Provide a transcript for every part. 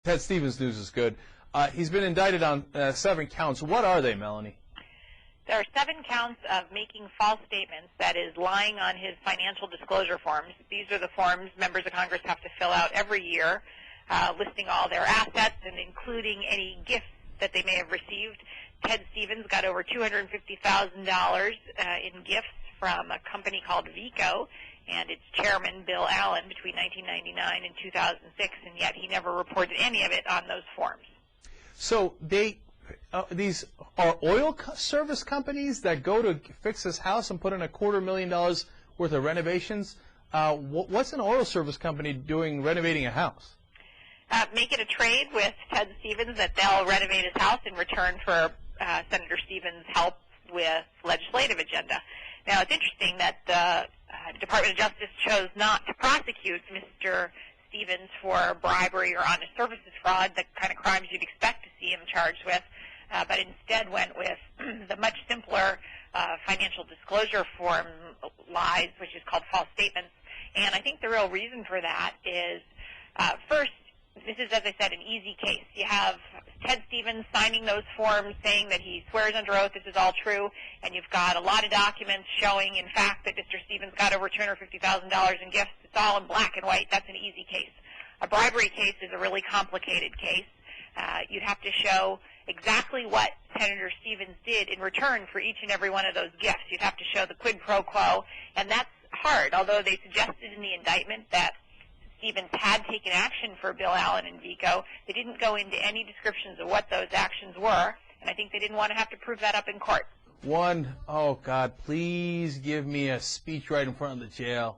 Ted Stevens news is good. He's been indicted on 7 counts. What are they, Melanie? There are 7 counts of making false statements, that is, lying on his financial disclosure forms. These are the forms members of Congress have to fill out every year, listing all their assets and including any gifts that they may have received. Ted Stevens got over $250,000 in gifts from a company called Vico and its chairman, Bill Allen, between 1999 and 2006, and yet he never reported any of it on those forms. So these are oil service companies that go to fix his house and put in $250,000 worth of renovations. What's an oil service company doing renovating a house? Make it a trade with Ted Stevens that they'll renovate his house in return for Senator Stevens' help with legislative agenda. Now, it's interesting that the Department of Justice chose not to prosecute Mr. Stevens for bribery or honest services fraud, the kind of crimes you'd expect to see him charged with, but instead went with the much simpler financial disclosure form lies, which is called false statements. And I think the real reason for that is, first, this is, as I said, an easy case. You have Ted Stevens signing those forms saying that he swears under oath this is all true, and you've got a lot of documents showing, in fact, that Mr. Stevens got over $250,000 in gifts. It's all in black and white. That's an easy case. A bribery case is a really complicated case. You'd have to show exactly what Senator Stevens did in return for each and every one of those gifts. You'd have to show the quid pro quo, and that's hard, although they suggested in the indictment that Stevens had taken action for Bill Allen and Vico. They didn't go into any descriptions of what those actions were, and I think they didn't want to have to prove that up in court. Oh God, please give me a speech right in front of the jail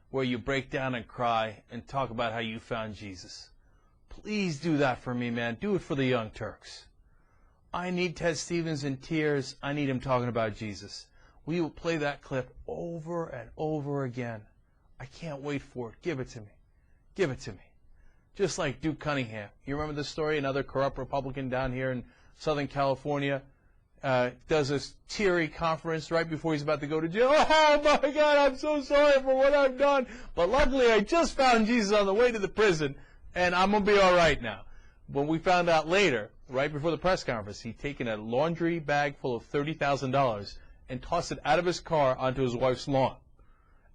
where you break down and cry and talk about how you found Jesus. Please do that for me, man. Do it for the young Turks. I need Ted Stevens in tears. I need him talking about Jesus. We will play that clip over and over again. I can't wait for it. Give it to me. Give it to me. Just like Duke Cunningham. You remember the story? Another corrupt Republican down here in Southern California does a teary conference right before he's about to go to jail. Oh, my God, I'm so sorry for what I've done. But luckily, I just found Jesus on the way to the prison, and I'm going to be all right now. When we found out later, right before the press conference, he'd taken a laundry bag full of $30,000 and tossed it out of his car onto his wife's lawn.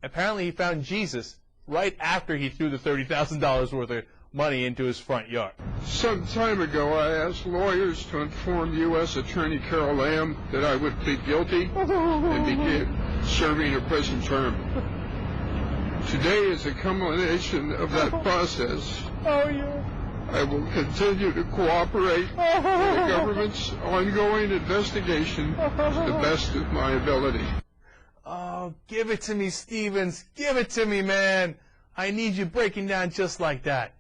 Apparently, he found Jesus right after he threw the $30,000 worth of money into his front yard. Some time ago, I asked lawyers to inform U.S. Attorney Carol Lam that I would plead guilty and begin serving a prison term. Today is a culmination of that process. I will continue to cooperate with the government's ongoing investigation to the best of my ability. Oh, give it to me, Stevens. Give it to me, man. I need you breaking down just like that.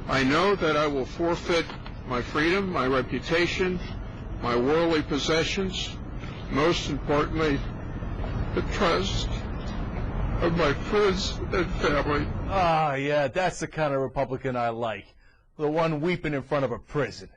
I know that I will forfeit my freedom, my reputation, my worldly possessions, most importantly, the trust of my friends and family. Ah, yeah, that's the kind of Republican I like. The one weeping in front of a prison.